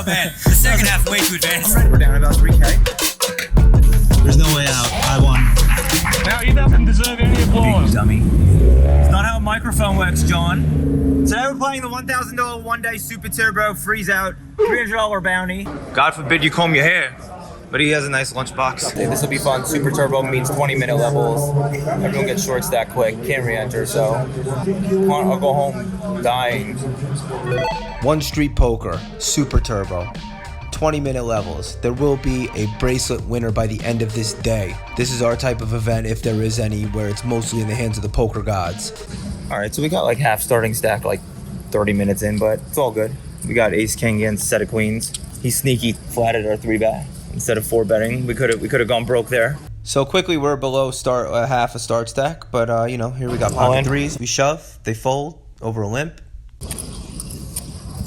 man. The second half way too advanced. We're down about 3K. There's no way out. I won. Now you don't deserve any applause. Dummy. It's not how a microphone works, John. Today we're playing the $1,000 one-day Super Turbo Freeze Out $300 bounty. God forbid you comb your hair. But he has a nice lunchbox. Hey, this will be fun. Super Turbo means 20-minute levels. Everyone gets short stack quick. Can't re-enter, so I'll go home dying. One Street Poker, Super Turbo. 20-minute levels. There will be a bracelet winner by the end of this day. This is our type of event, if there is any, where it's mostly in the hands of the poker gods. All right, so we got like half starting stack, like 30 minutes in, but it's all good. We got Ace King against set of queens. He sneaky flatted our 3-bet. Instead of 4-betting, we could have gone broke there. So quickly, we're below half a start stack, but you know, here we got pocket threes. We shove, they fold over a limp.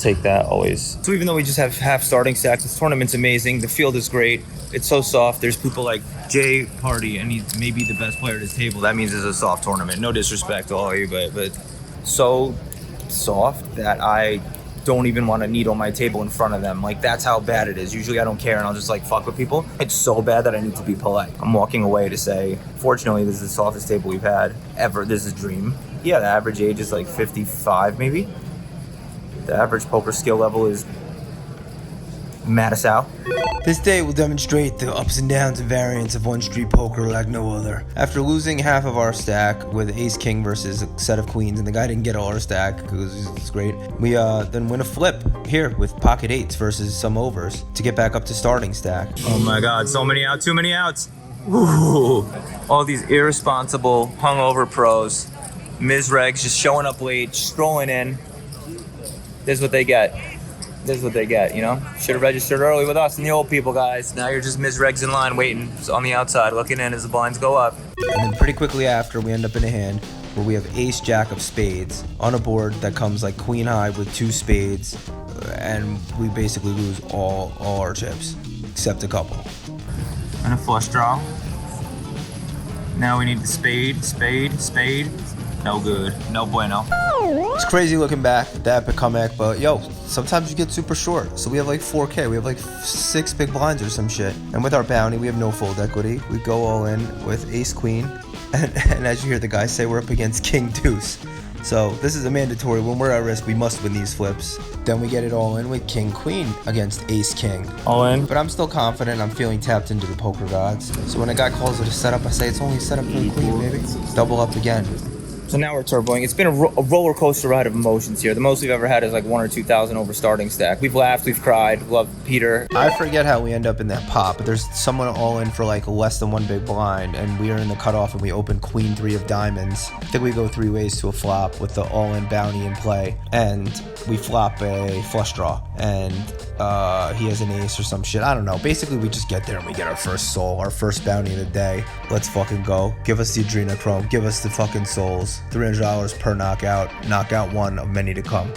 Take that always. So even though we just have half starting stack, this tournament's amazing. The field is great. It's so soft. There's people like Jay Hardy, and he's maybe the best player at his table. That means it's a soft tournament. No disrespect to all of you, but so soft that I don't even want to needle my table in front of them. Like, that's how bad it is. Usually I don't care and I'll just like fuck with people. It's so bad that I need to be polite. I'm walking away to say, fortunately, this is the softest table we've had ever. This is a dream. Yeah, the average age is like 55 maybe. The average poker skill level is Madisau. This day will demonstrate the ups and downs and variants of One Street Poker like no other. After losing half of our stack with Ace King versus a set of queens, and the guy didn't get all our stack because it's great, we then win a flip here with pocket eights versus some overs to get back up to starting stack. Oh my God, so many outs, too many outs. Ooh. All these irresponsible, hungover pros, Ms. just showing up late, strolling in. This is what they get. This is what they get, you know? Should have registered early with us and the old people, guys. Now you're just Ms. Regs in line waiting on the outside, looking in as the blinds go up. And then pretty quickly after, we end up in a hand where we have ace jack of spades on a board that comes like queen high with 2 spades, and we basically lose all our chips, except a couple. And a flush draw. Now we need the spade, spade, spade. No good, no bueno. It's crazy looking back at the epic comeback, but yo, sometimes you get super short. So we have like 4K, we have like 6 big blinds or some shit. And with our bounty, we have no fold equity. We go all in with ace queen. And as you hear the guy say, we're up against king deuce. So this is a mandatory. When we're at risk, we must win these flips. Then we get it all in with king queen against ace king. All in. But I'm still confident. I'm feeling tapped into the poker gods. So when a guy calls it a setup, I say it's only set up for the queen, baby. Double up again. So now we're turboing. It's been a roller coaster ride of emotions here. The most we've ever had is like 1,000 or 2,000 over starting stack. We've laughed, we've cried, loved Peter. I forget how we end up in that pot, but there's someone all in for like less than 1 big blind, and we are in the cutoff and we open queen 3 of diamonds. I think we go 3 ways to a flop with the all-in bounty in play, and we flop a flush draw, and he has an ace or some shit. I don't know. Basically, we just get there and we get our first soul, our first bounty of the day. Let's fucking go. Give us the adrenochrome. Give us the fucking souls. $300 per knockout. Knockout 1 of many to come.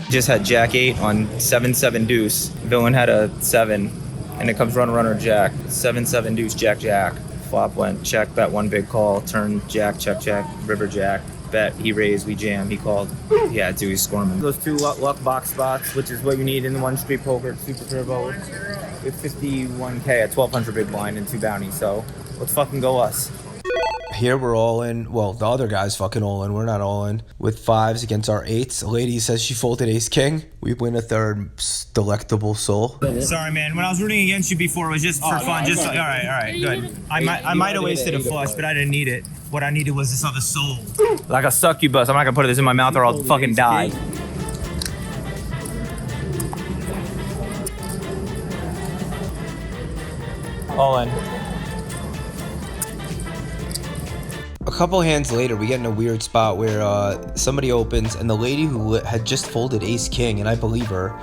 Just had jack 8 on 7-7 deuce. Villain had a 7, and it comes runner jack. 7-7 deuce, jack jack. Flop went check, bet 1 big call. Turn jack, check check, river jack. Bet, he raised, we jam, he called. He had to, he's squirming. Those 2 luck box spots, which is what you need in the One Street Poker Super Turbo. With 51K at 1,200 big blind and 2 bounties, so let's fucking go us. Here we're all in. Well, the other guy's fucking all in. We're not all in. With 5s against our 8s. A lady says she folded ace king. We win a third delectable soul. Sorry, man. When I was rooting against you before, it was just for fun. Just all right, good. I might have wasted a flush, but I didn't need it. What I needed was this other soul. Like a succubus. I'm not gonna put this in my mouth or I'll fucking die. All in. A couple hands later, we get in a weird spot where somebody opens, and the lady who had just folded ace king, and I believe her,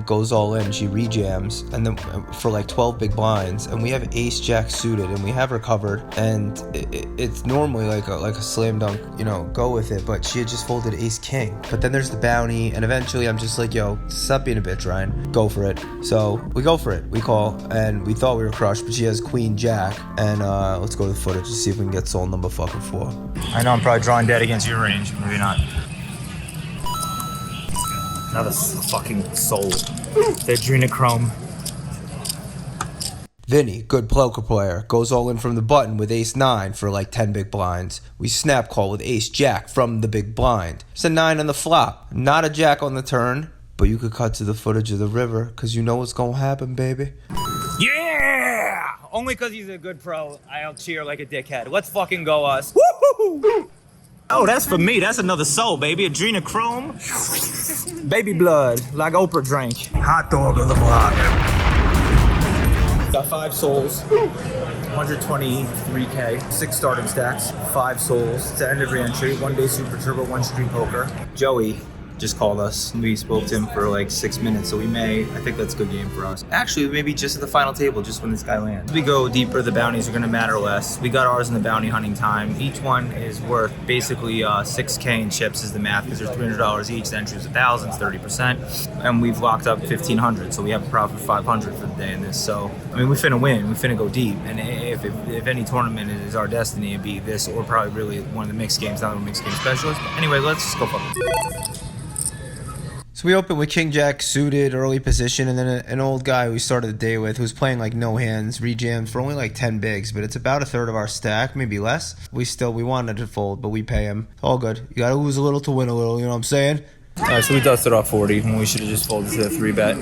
goes all in. She rejams, and then for like 12 big blinds, and we have ace jack suited, and we have her covered, and it's normally like a slam dunk, you know, go with it, but she had just folded ace king. But then there's the bounty, and eventually I'm just like, yo, stop being a bitch, Ryan, go for it. So we go for it, we call, and we thought we were crushed, but she has queen jack, and let's go to the footage to see if we can get soul number fucking 4. I know I'm probably drawing dead against your range. Maybe not. Another fucking soul. The adrenochrome. Vinny, good poker player, goes all in from the button with ace-9 for like 10 big blinds. We snap call with ace-jack from the big blind. It's a 9 on the flop, not a jack on the turn, but you could cut to the footage of the river, cause you know what's gonna happen, baby. Yeah! Only cause he's a good pro, I'll cheer like a dickhead. Let's fucking go us. Woo-hoo-hoo! Oh, that's for me. That's another soul, baby. Adrenochrome. Baby blood, like Oprah drank. Hot dog of the block. Got 5 souls, 123K, 6 starting stacks, 5 souls. It's the end of re-entry, 1 day super turbo, 1 street poker. Joey just called us. We spoke to him for like 6 minutes, so I think that's a good game for us. Actually, maybe just at the final table, just when this guy lands. As we go deeper, the bounties are gonna matter less. We got ours in the bounty hunting time. Each one is worth basically 6K in chips is the math, because they're $300 each. The entry is 1,000, it's 30%. And we've locked up 1,500, so we have a profit of 500 for the day in this. So, I mean, we finna win, we finna go deep. And if any tournament is our destiny, it'd be this, or probably really one of the mixed games, not a mixed game specialist. But anyway, let's just go fuck it. So we opened with King Jack suited, early position, and then an old guy we started the day with who's playing like no hands, rejams for only like 10 bigs, but it's about a third of our stack, maybe less. We wanted to fold, but we pay him. All good. You gotta lose a little to win a little, you know what I'm saying? Alright, so we dusted off 40 when we should have just folded to the 3-bet.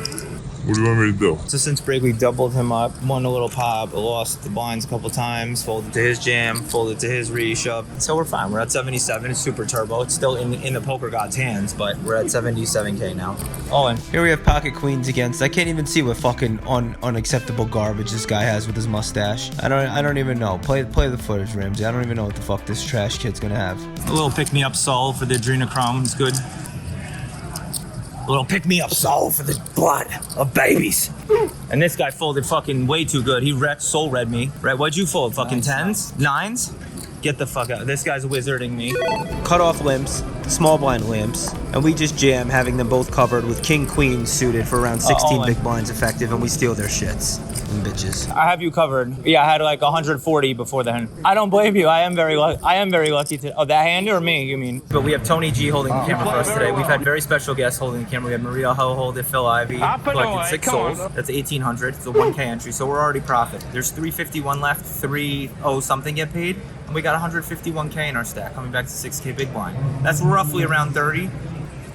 What do you want me to do? So since break, we doubled him up, won a little pop, lost the blinds a couple times, folded to his jam, folded to his reshove. So we're fine. We're at 77. It's super turbo. It's still in the poker god's hands, but we're at 77K now. All in. Here we have pocket queens against. I can't even see what fucking unacceptable garbage this guy has with his mustache. I don't even know. Play the footage, Ramsey. I don't even know what the fuck this trash kid's gonna have. A little pick-me-up soul for the adrenochrome. It's good. A little pick-me-up soul for the blood of babies. And this guy folded fucking way too good. He soul read me. Right, what'd you fold? Fucking 10s? 9s? Get the fuck out. This guy's wizarding me. Cut off limps, small blind limps, and we just jam, having them both covered with king queen suited for around 16 big blinds effective, and we steal their shits and bitches. I have you covered. Yeah, I had like 140 before the hand. I don't blame you. I am very lucky to. Oh, that hand or me? You mean? But we have Tony G holding the camera for us today. We've had very special guests holding the camera. We had Maria Ho hold it, Phil Ivey collected 6 souls. That's 1,800. It's a 1K entry, so we're already profit. There's 351 left. 30 something get paid. And we got 151K in our stack, coming back to 6K big blind. That's roughly around 30.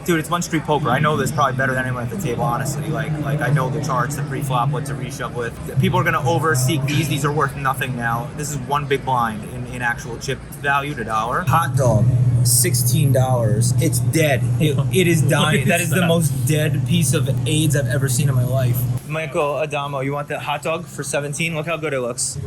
Dude, it's 1 street poker. I know this probably better than anyone at the table, honestly. Like I know the charts, the pre-flop, what to reshove with. People are gonna over-seek these. These are worth nothing now. This is 1 big blind in actual chip value to dollar. Hot dog, $16. It's dead. It is dying. That is the most dead piece of AIDS I've ever seen in my life. Michael Adamo, you want that hot dog for 17? Look how good it looks.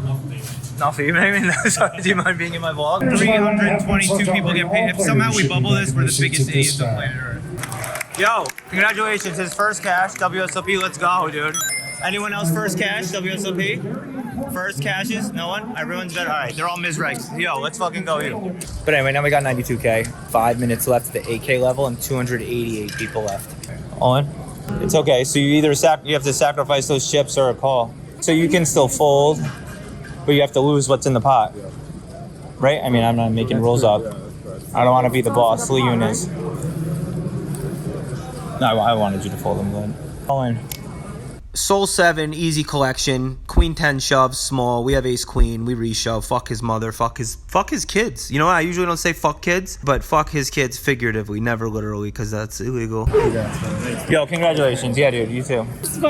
Not for you, maybe? No, sorry, do you mind being in my vlog? 322 people get paid. If somehow we bubble this, we're the biggest idiots on planet Earth. Yo, congratulations, his first cash, WSOP, let's go, dude. Anyone else first cash, WSOP? First cashes? No one? Everyone's better. All right, they're all misregs. Yo, let's fucking go, you. But anyway, now we got 92K, 5 minutes left at the 8K level, and 288 people left. All in? It's okay, so you either you have to sacrifice those chips or a call. So you can still fold, but you have to lose what's in the pot. Right? I mean, I'm not making rules up. I don't want to be the boss. Leon is. No, I wanted you to fold them good. All in. Soul 7, easy collection. Queen 10 shoves, small. We have ace queen. We reshove. Fuck his mother. Fuck his kids. You know, I usually don't say fuck kids, but fuck his kids figuratively, never literally, because that's illegal. Yo, congratulations. Yeah, dude, you too.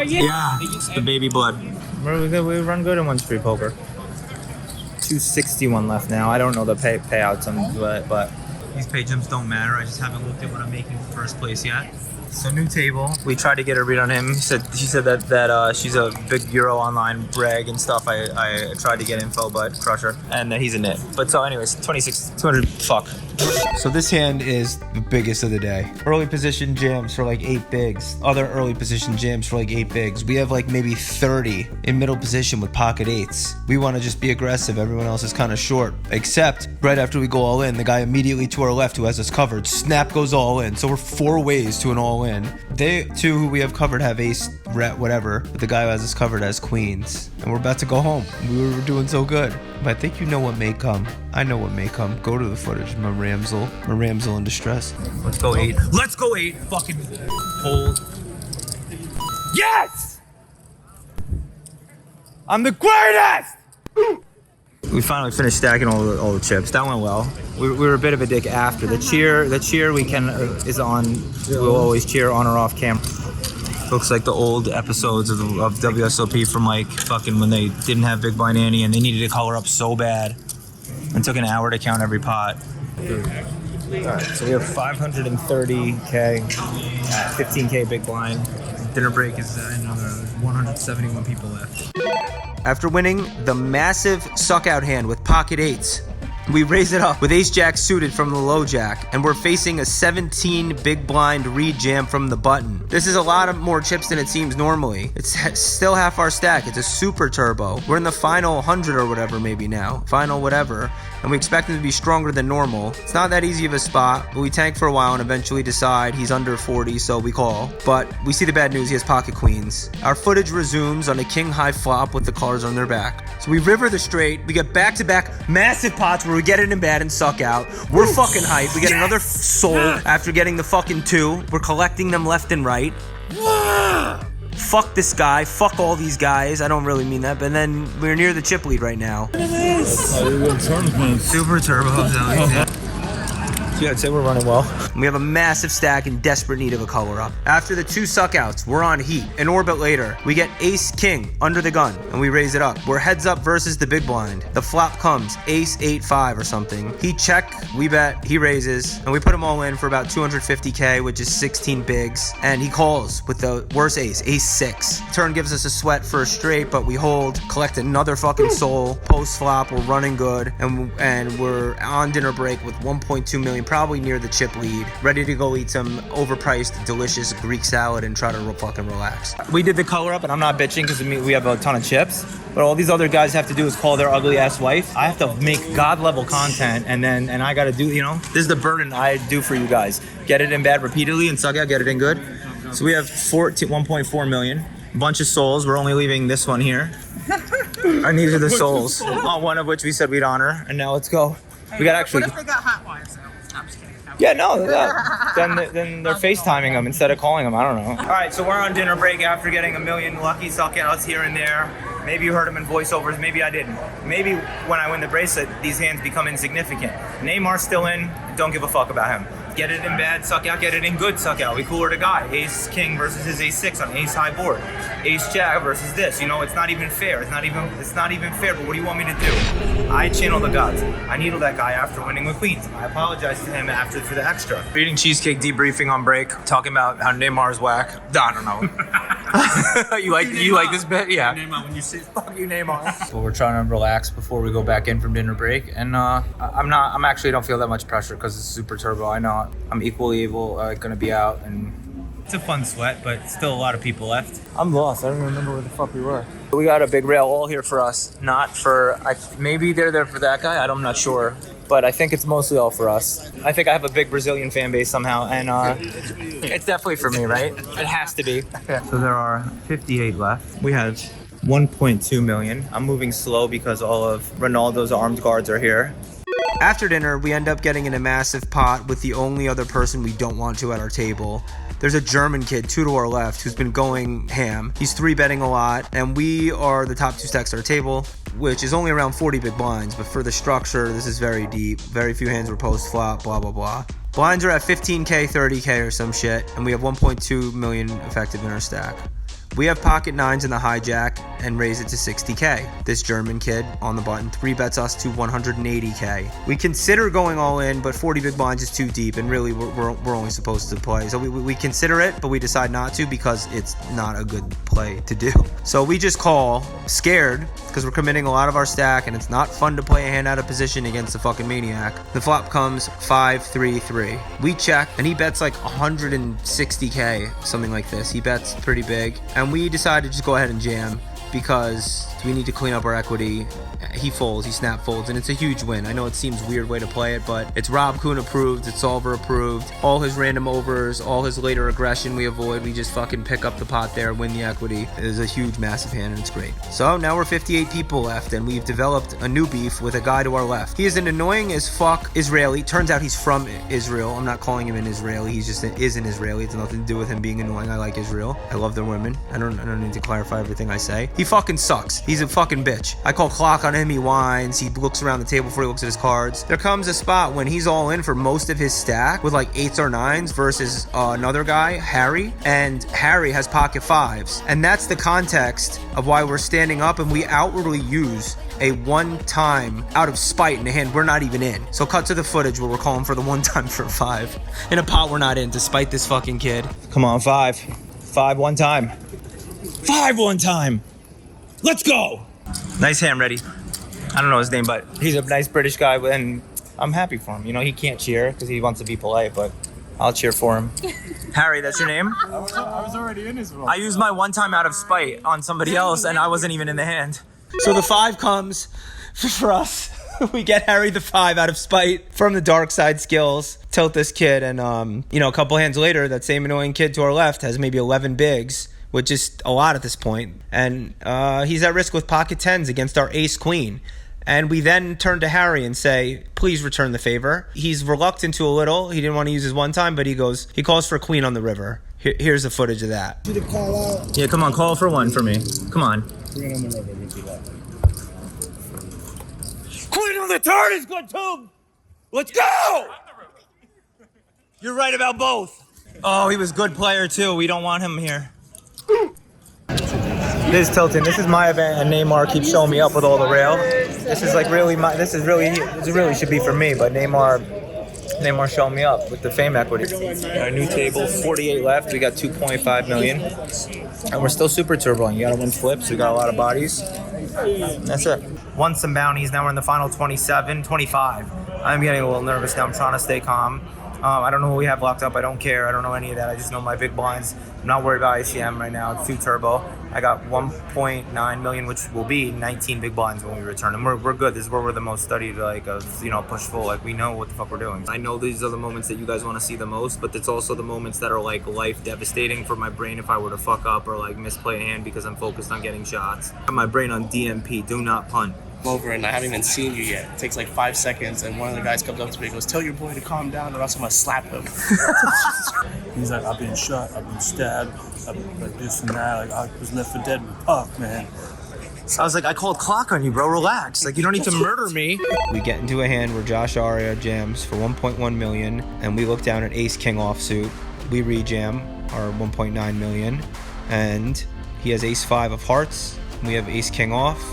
Yeah, it's the baby blood. We run good in 1 street poker. 261 left now. I don't know the payouts on but these pay gems don't matter. I just haven't looked at what I'm making for first place yet. So new table. We tried to get a read on him. She said that she's a big Euro online brag and stuff. I tried to get info, but crusher. And he's a nit. But so anyways, 200 fuck. So this hand is the biggest of the day. Early position jams for like 8 bigs. Other early position jams for like 8 bigs. We have like maybe 30 in middle position with pocket 8s. We want to just be aggressive. Everyone else is kind of short. Except right after we go all in, the guy immediately to our left who has us covered, snap goes all in. So we're 4 ways to an all all in. They two who we have covered have ace, ret, whatever, but the guy who has us covered has queens. And we're about to go home. We were doing so good. But I think you know what may come. I know what may come. Go to the footage, my Ramsel in distress. Let's go 8. Let's go 8. Fucking hold. Yes! I'm the greatest! We finally finished stacking all the chips. That went well. We were a bit of a dick after. The cheer we can is on. We'll always cheer on or off camera. Looks like the old episodes of WSOP from like fucking when they didn't have Big Blind Annie and they needed to color up so bad. And took an hour to count every pot. Alright, so we have 530K, 15K Big Blind. Dinner break is another 171 people left. After winning the massive suck out hand with pocket 8s, we raise it up with ace jack suited from the low jack, and we're facing a 17 big blind re-jam from the button. This is a lot of more chips than it seems normally. It's still half our stack. It's a super turbo. We're in the final 100 or whatever maybe now. Final whatever. And we expect him to be stronger than normal. It's not that easy of a spot, but we tank for a while and eventually decide he's under 40, so we call. But we see the bad news, he has pocket queens. Our footage resumes on a king high flop with the cards on their back. So we river the straight, we get back-to-back massive pots where we get it in bad and suck out. We're fucking hyped. We get another soul after getting the fucking 2. We're collecting them left and right. Fuck this guy. Fuck all these guys. I don't really mean that, but then we're near the chip lead right now. Super turbo. Yeah, I'd say we're running well. We have a massive stack in desperate need of a color up. After the 2 suckouts, we're on heat. An orbit later, we get ace king under the gun and we raise it up. We're heads up versus the big blind. The flop comes ace 8-5 or something. He check, we bet, he raises, and we put him all in for about 250K, which is 16 bigs. And he calls with the worst ace 6. Turn gives us a sweat for a straight, but we hold, collect another fucking soul. Post flop, we're running good, and we're on dinner break with 1.2 million. Probably near the chip lead, ready to go eat some overpriced, delicious Greek salad and try to fucking relax. We did the color up, and I'm not bitching because we have a ton of chips, but all these other guys have to do is call their ugly ass wife. I have to make god level content, and I gotta do, this is the burden I do for you guys. Get it in bad repeatedly and suck out, get it in good. So we have 1.4 million, a bunch of souls. We're only leaving this one here. And these are the souls, one of which we said we'd honor, and now let's go. We got actually. What if they got hot wires though? I'm just kidding. Yeah, no, then they're FaceTiming them instead of calling them. I don't know. All right, so we're on dinner break after getting a million lucky suckouts here and there. Maybe you heard them in voiceovers, maybe I didn't. Maybe when I win the bracelet, these hands become insignificant. Neymar's still in, don't give a fuck about him. Get it in bad, suck out, get it in good, suck out. We cooler the guy. Ace king versus his ace 6 on ace high board. Ace jack versus this. It's not even fair. It's not even fair, but what do you want me to do? I channel the gods. I needle that guy after winning with queens. I apologize to him for the extra. We're eating cheesecake, debriefing on break, talking about how Neymar's whack. I don't know. you like this bit? Yeah. Neymar, when you say Fuck you, Neymar. Well, we're trying to relax before we go back in from dinner break, and I don't feel that much pressure because it's super turbo. I know I'm equally gonna be out, and it's a fun sweat, but still a lot of people left. I'm lost. I don't remember where the fuck we were. We got a big rail all here for us, not for. Maybe they're there for that guy. I'm not sure, but I think it's mostly all for us. I think I have a big Brazilian fan base somehow, and it's definitely for me, right? It has to be. So there are 58 left. We have 1.2 million. I'm moving slow because all of Ronaldo's armed guards are here. After dinner, we end up getting in a massive pot with the only other person we don't want to at our table. There's a German kid, 2 to our left, who's been going ham. He's 3-betting a lot, and we are the top 2 stacks at our table, which is only around 40 big blinds, but for the structure, this is very deep. Very few hands were post-flop, blah, blah, blah. Blinds are at 15K, 30K or some shit, and we have 1.2 million effective in our stack. We have pocket 9s in the hijack and raise it to 60K. This German kid on the button 3-bets us to 180K. We consider going all in, but 40 big blinds is too deep, and really we're only supposed to play. So we consider it, but we decide not to because it's not a good play to do. So we just call, scared, because we're committing a lot of our stack, and it's not fun to play a hand out of position against the fucking maniac. The flop comes 5-3-3. We check, and he bets like 160K, something like this. He bets pretty big. And we decide to just go ahead and jam. because we need to clean up our equity. He folds, he snap folds, and it's a huge win. I know it seems a weird way to play it, but it's Rob Kuhn approved, it's Solver approved. All his random overs, all his later aggression we avoid. We just fucking pick up the pot there, win the equity. It is a huge, massive hand, and it's great. So now we're 58 people left, and we've developed a new beef with a guy to our left. He is an annoying as fuck Israeli. Turns out he's from Israel. I'm not calling him an Israeli. He's just is an Israeli. It's nothing to do with him being annoying. I like Israel. I love their women. I don't need to clarify everything I say. He fucking sucks. He's a fucking bitch. I call clock on him. He whines. He looks around the table before he looks at his cards. There comes a spot when he's all in for most of his stack with like 8s or 9s versus another guy, Harry, and Harry has pocket 5s. And that's the context of why we're standing up, and we outwardly use a one-time out of spite in a hand we're not even in. So cut to the footage where we're calling for the one-time for 5 in a pot we're not in, despite this fucking kid. Come on, 5. 5 one time. 5 one time. Let's go. Nice hand, ready. I don't know his name, but he's a nice British guy, and I'm happy for him. You know, he can't cheer because he wants to be polite, but I'll cheer for him. Harry, that's your name? I was already in his room. I used my one time out of spite on somebody else, and I wasn't even in the hand. So the 5 comes for us. We get Harry the 5 out of spite from the dark side skills. Tilt this kid, and a couple hands later, that same annoying kid to our left has maybe 11 bigs, which is a lot at this point. And he's at risk with pocket 10s against our ace queen. And we then turn to Harry and say, please return the favor. He's reluctant to a little. He didn't want to use his one time, but he calls for queen on the river. Here's the footage of that. Yeah, come on, call for one for me. Come on. Queen on the river, we'll do that. Queen on the turn is good too. Let's go. You're right about both. Oh, he was a good player too. We don't want him here. This is Tilton. This is my event, and Neymar keeps showing me up with all the rail. This is like really this really should be for me, but Neymar showing me up with the fame equity. Our new table, 48 left. We got 2.5 million, and we're still super turboing. You gotta win flips. We got a lot of bodies. That's it. Won some bounties. Now we're in the final 27, 25. I'm getting a little nervous now. I'm trying to stay calm. I don't know what we have locked up. I don't care. I don't know any of that. I just know my big blinds. I'm not worried about ICM right now. It's 2 turbo. I got 1.9 million, which will be 19 big blinds when we return. And we're good. This is where we're the most studied, push full. Like, we know what the fuck we're doing. I know these are the moments that you guys want to see the most, but it's also the moments that are like life devastating for my brain if I were to fuck up or like misplay a hand because I'm focused on getting shots. I have my brain on DMP, do not punt. Over and I haven't even seen you yet. It takes like 5 seconds, and one of the guys comes up to me and goes, "Tell your boy to calm down, or else I'm gonna slap him." He's like, I've been shot, I've been stabbed, I've been like this and that. Like, I was left for dead with Puck, man. I was like, I called clock on you, bro. Relax. Like, you don't need to murder me. We get into a hand where Josh Aria jams for 1.1 million, and we look down at ace king offsuit. We rejam our 1.9 million, and he has ace 5 of hearts. We have ace king off.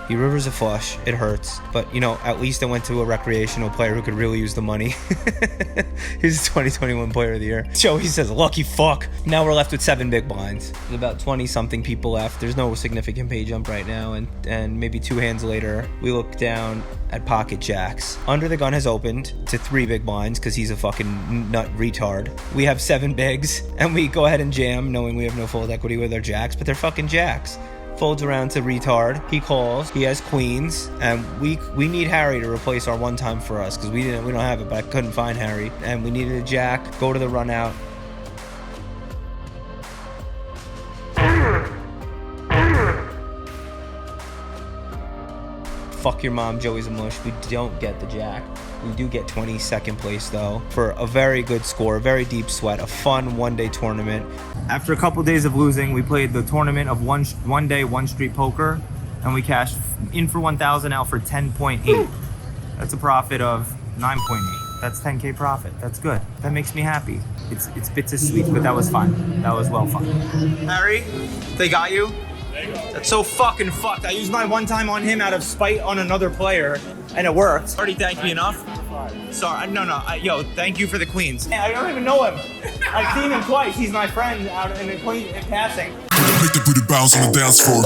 He rivers a flush. It hurts. But, at least I went to a recreational player who could really use the money. He's the 2021 Player of the Year. Joey says, lucky fuck. Now we're left with 7 big blinds. There's about 20-something people left. There's no significant pay jump right now. And maybe 2 hands later, we look down at pocket jacks. Under the gun has opened to 3 big blinds because he's a fucking nut retard. We have 7 bigs, and we go ahead and jam, knowing we have no fold equity with our jacks, but they're fucking jacks. Folds around to retard. He calls. He has queens, and we need Harry to replace our one time for us because we don't have it. But I couldn't find Harry, and we needed a jack. Go to the run out. Fuck your mom, Joey's a mush. We don't get the jack. We do get 22nd place though for a very good score, a very deep sweat, a fun one-day tournament. After a couple days of losing, we played the tournament of one day, one street poker, and we cashed in for 1,000, out for 10.8. That's a profit of 9.8. That's 10K profit. That's good. That makes me happy. It's bits of sweet, but that was fun. That was well fun. Harry, they got you? That's so fucking fucked. I used my one time on him out of spite on another player, and it worked. Already thanked me enough? Sorry, yo, thank you for the queens. I don't even know him. I've seen him twice. He's my friend out in the queen in passing. Make the booty bounce on the dance floor.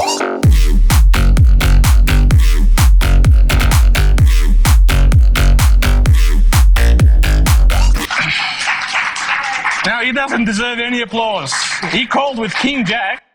doesn't deserve any applause. He called with King Jack.